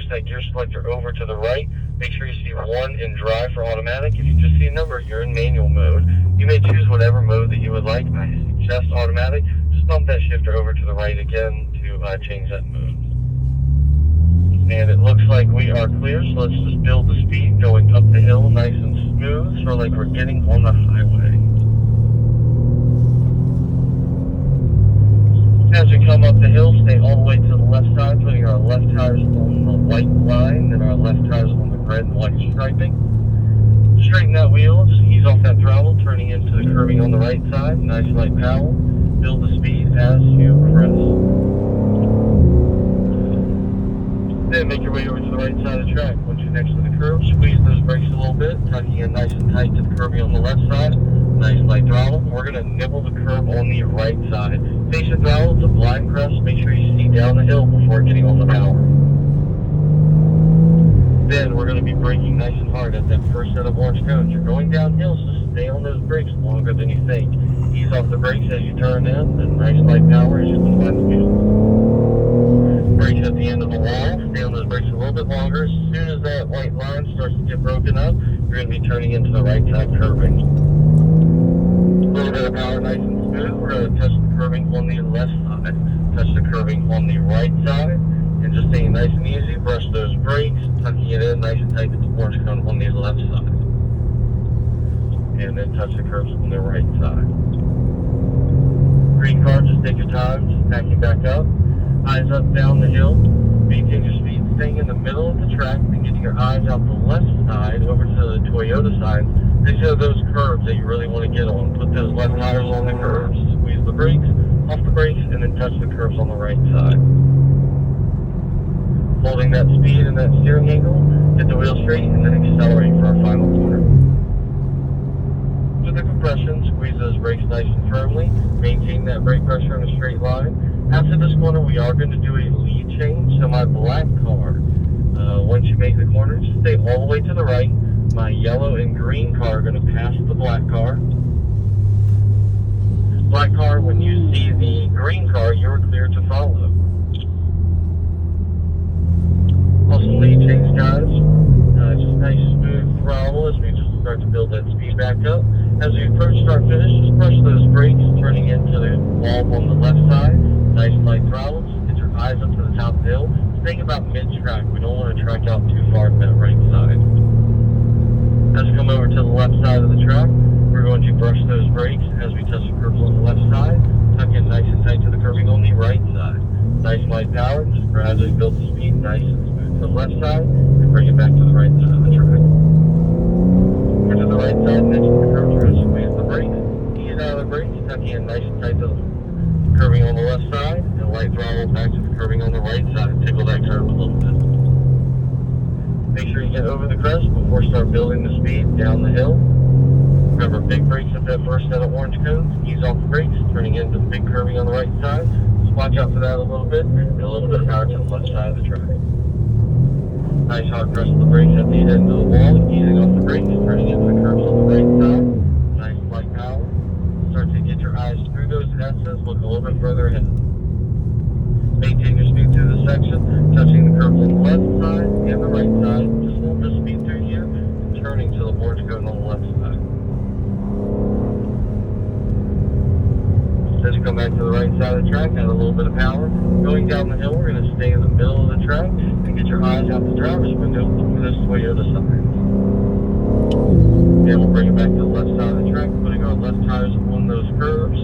that gear selector over to the right. Make sure you see 1 in drive for automatic. If you just see a number, you're in manual mode. You may choose whatever mode that you would like. I suggest automatic. Just bump that shifter over to the right again to change that mode. And it looks like we are clear, so let's just build the speed going up the hill nice and smooth, so like we're getting on the highway. As we come up the hill, stay all the way to the left side, putting our left tires on the white line and our left tires on the red and white striping. Straighten that wheel, just ease off that throttle, turning into the curving on the right side. Nice light power. Build the speed as you press. Then make your way over to the right side of the track. Once you're next to the curb, squeeze those brakes a little bit, tucking in nice and tight to the curving on the left side. Nice light throttle. We're going to nibble the curb on the right side. Patient throttle to blind press. Make sure you see down the hill before getting on the power. Then we're going to be braking nice and hard at that first set of orange cones. You're going downhill, so stay on those brakes longer than you think. Ease off the brakes as you turn in, and nice light power as you define the wheel. Brakes at the end of the wall. Stay on those brakes a little bit longer. As soon as that white line starts to get broken up, you're going to be turning into the right side curving. A little bit of power, nice and smooth. We're going to touch the curving on the left side, touch the curving on the right side, and just staying nice and easy. Brush those brakes, tucking it in nice and tight to the orange cone on the left side, and then touch the curves on the right side. Green car, just take your time, just backing back up. Eyes up down the hill, maintain your speed, staying in the middle of the track, and getting your eyes out the left side over to the Toyota signs. These are those curves that you really want to get on. Put those left tires on the curves, squeeze the brakes, off the brakes, and then touch the curves on the right side. Holding that speed and that steering angle, hit the wheel straight, and then accelerate for our final corner. With the compression, squeeze those brakes nice and firmly, maintain that brake pressure in a straight line. After this corner, we are going to do a lead change. So my black car, once you make the corner, just stay all the way to the right. My yellow and green car are going to pass the black car. Black car, when you see the green car, you're clear to follow. Also lead change, guys. Just nice smooth throttle as we just start to build that speed back up. As we approach start finish, just brush those brakes, turning into the bulb on the left side. Nice light throttle, just get your eyes up to the top of the hill. Staying about mid-track. We don't want to track out too far to that right side. As we come over to the left side of the track, we're going to brush those brakes as we touch the curves on the left side. Tuck in nice and tight to the curving on the right side. Nice light power, just gradually build the speed nice and smooth to the left side, and bring it back to the right side of the track. We're to the right side, next to the curves, we're going to squeeze the brakes, ease out of the brakes, tucking in nice and tight to the curving on the left side, and light throttle back to the curving on the right side. Tickle that curve a little bit. Make sure you get over the crest before start building the speed down the hill. Remember, big brakes at that first set of orange cones. Ease off the brakes, turning into the big curving on the right side. Just watch out for that a little bit, and a little bit of power to the left side of the track. Nice hard press of the brakes at the end of the wall, easing off the brakes, turning into the curves on the right side. Nice light power. Start to get your eyes through those S's, look a little bit further ahead. Maintain your speed through the section, touching the curves on the left side and the right side. Just hold the speed through here, and turning to the orange cone on the left side. As you come back to the right side of the track, add a little bit of power. Going down the hill, we're going to stay in the middle of the track and get your eyes out the driver's window, look for this Toyota sign. And we'll bring it back to the left side of the track, putting our left tires on those curves.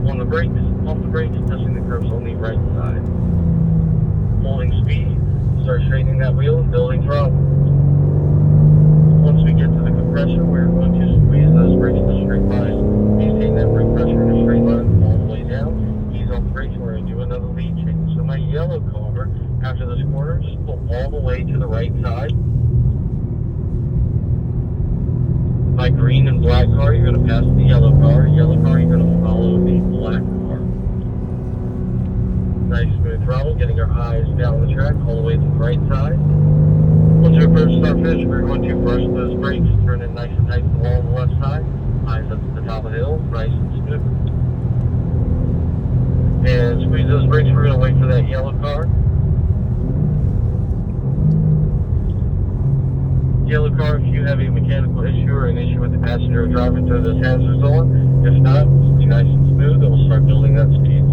On the brakes, off the brakes, touching the curves on the right side. Holding speed, start straightening that wheel and building throttle. Once we get to the compression, we're going to squeeze those brakes in a straight line. Maintain that brake pressure in a straight line all the way down. Ease off the brakes, we're going to do another lead change. So my yellow car, after this corner, just pull all the way to the right side. My green and black car, you're going to pass the yellow car. Yellow car, you're going to follow the black car. Nice smooth throttle, getting our eyes down the track all the way to the right side. Once we approach start finish, we're going to brush those brakes, turn it nice and tight to the wall on the left side. Eyes up to the top of the hill, nice and smooth. And squeeze those brakes, we're going to wait for that yellow car. yellow car, if you have a mechanical issue or an issue with the passenger driving, throw those hazards on. If not, just be nice and smooth, and we'll start building that speed.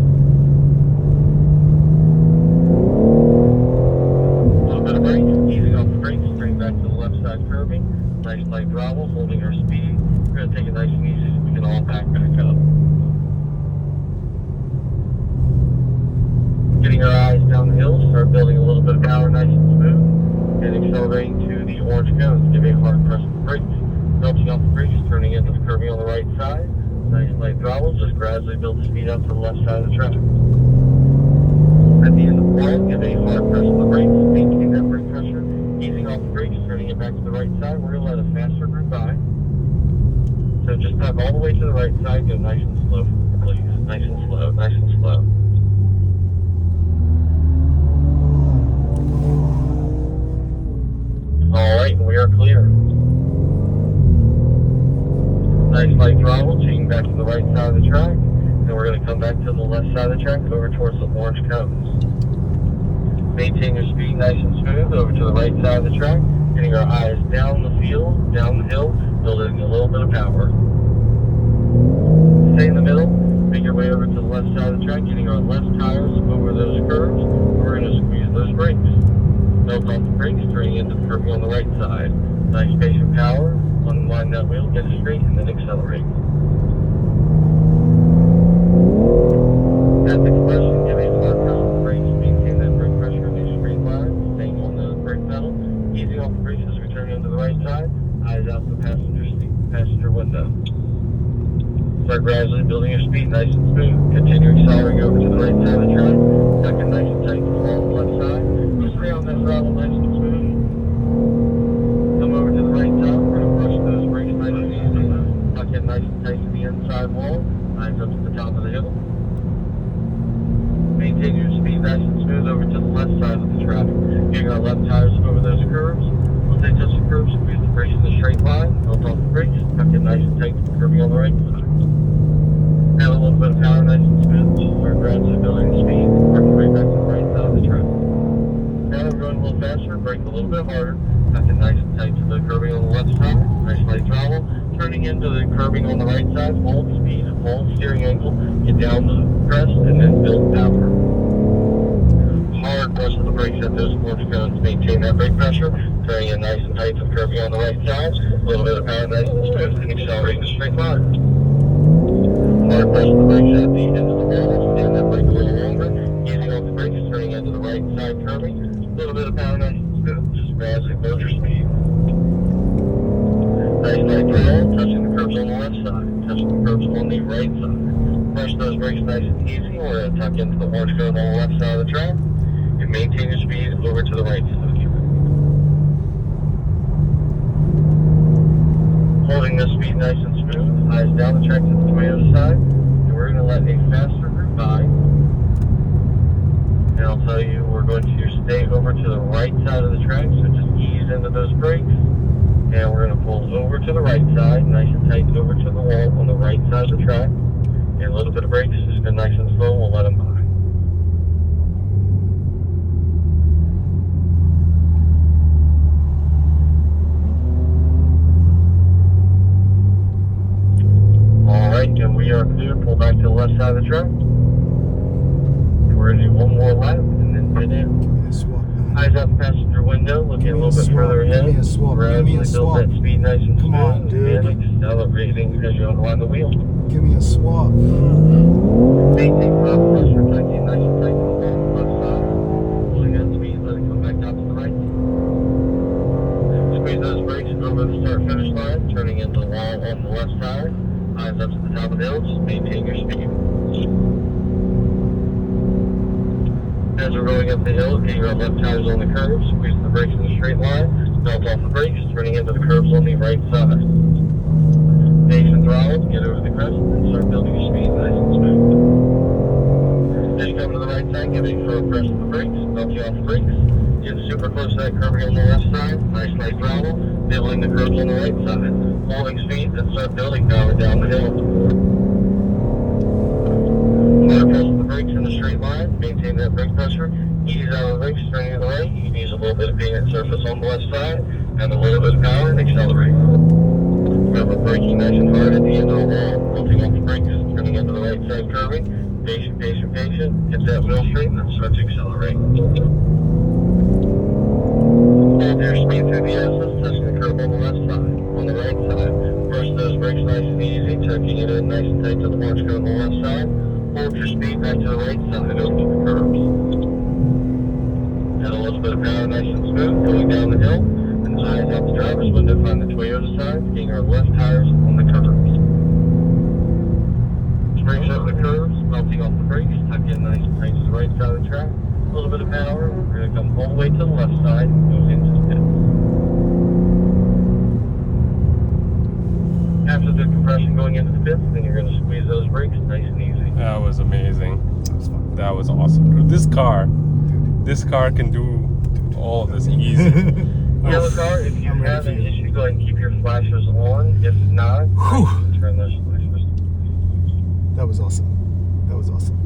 A little bit of brake, easing off the brakes, turning back to the left side curbing. Nice light throttle, holding our speed. We're going to take it nice and easy so we can all back up. Getting our eyes down the hill, start building a little bit of power nice and smooth, and accelerating to the orange cones. Give a hard press with the brakes. Belching off the brakes, turning into the curbing on the right side. Nice light throttle, just gradually build the speed up to the left side of the track. At the end of the wall, give a hard press with the brakes, maintain that brake pressure, easing off the brakes, turning it back to the right side. We're going to let a faster group by. So just tap all the way to the right side, go nice and slow, please. Nice and slow, nice and slow. Alright, we are clear. Nice light throttle, changing back to the right side of the track. And we're going to come back to the left side of the track, over towards the orange cones. Maintain your speed nice and smooth, over to the right side of the track. Getting our eyes down the field, down the hill, building a little bit of power. Stay in the middle, make your way over to the left side of the track, getting our left tires over those curves. We're going to squeeze those brakes. Belt off the brakes, turning into the curbing on the right side. Nice pace and power. Unwind that wheel, get it straight, and then accelerate. At the compression, give a hard press on the brakes, maintain that brake pressure in a straight line, staying on the brake pedal. Easing off the brakes as we turn into the right side. Eyes out the passenger seat, passenger window. Start gradually building your speed nice and smooth. Continue accelerating over to the right side of the track. Tuck it nice and tight to the wall on the left side. Stay on that throttle nice and smooth. Come over to the right top. We're going to brush those brakes nice and easy. Tuck it nice and tight to the inside wall. Eyes up to the top of the hill. Maintain your speed nice and smooth over to the left side of the track. Getting our left tires over those curves. Once they touch the curves, squeeze the brakes in a straight line. Belt off the brakes. Tuck it nice and tight to the curbing on the right side. Have a little bit of power nice and smooth. Start gradually building speed. Working right back to the right side of the track. Now we're going a little faster, brake a little bit harder. Tuck it nice and tight to the curbing on the left side. Nice light throttle. Turning into the curbing on the right side. Hold speed, hold steering angle. Get down the crest and then build power. Hard press of the brakes at those orange cones. Maintain that brake pressure. Turning it nice and tight to the curbing on the right side. A little bit of power nice and smooth and accelerating the straight line. Hard press of the brakes at the end of the wall. Stand that brake a little longer. Easing off the brakes, turning into the right side curbing. A little bit of power nice and smooth. Just gradually build your speed. Nice light throttle, touching the curbs on the left side, touching the curbs on the right side. Brush those brakes nice and easy. We're going to tuck into the orange cone on the left side of the track and maintain your speed over to the right side. Holding this speed nice and smooth, eyes down the track to the Toyota side, and we're going to let a faster group by. And I'll tell you, we're going to stay over to the right side of the track, so just ease into those brakes. And we're going to pull over to the right side, nice and tight over to the wall on the right side of the track. And a little bit of brakes, just go nice and slow, we'll let them by. Alright, and we are clear. Pull back to the left side of the track. And we're going to do one more lap and then get in. Eyes out the passenger window, looking a little bit further ahead. Give me a swap. Gradually build that speed nice and smooth. Come on, dude. And accelerating as you unwind the wheel. Give me a swap. Maintain ground pressure, tightening nice and tight to the wall on the left side. Pulling that speed, let it come back out to the right. Squeeze those brakes over the start-finish line, turning into the wall on the left side. Eyes up to the top of the hill, just maintain your speed. As we're going up the hill, getting our left tires on the curves, squeeze the brakes in a straight line, belt off the brakes, turning into the curves on the right side. Pace and throttle, get over the crest, and start building your speed nice and smooth. As you come to the right side, give a firm press of the brakes, belt you off the brakes, get super close to that curbing on the left side, nice light throttle, building the curves on the right side, holding speed, and start building power down the hill. Hard press the brakes in a straight line, maintain that brake pressure, ease out of the brakes, turning to the right. You can use a little bit of painted surface on the left side, And a little bit of power and accelerate. Remember, braking nice and hard at the end of the wall, melting off the brakes, turning into the right side curving. Patient, patient, patient. Hit that wheel straight and then start to accelerate. Hold your speed through the S's, touching the curb on the left side. On the right side, brush those brakes nice and easy, tucking it in nice and tight to the launch code on the left side. Hold your speed back to the right side over the curbs. And a little bit of power nice and smooth, going down the hill. And eyes out the driver's window, find the Toyota sign, getting our left tires on the curbs. Springs over the curves, melting off the brakes, tuck in nice and tight to the right side of the track. A little bit of power, we're going to come all the way to the left side, goes into the pit. After the compression going into the pits, then you're going to squeeze those brakes nice and easy. That was amazing. That was awesome. This car can do all of this easy. Yellow car, if you have an issue, go ahead and keep your flashers on. If not, turn those flashers. That was awesome. That was awesome.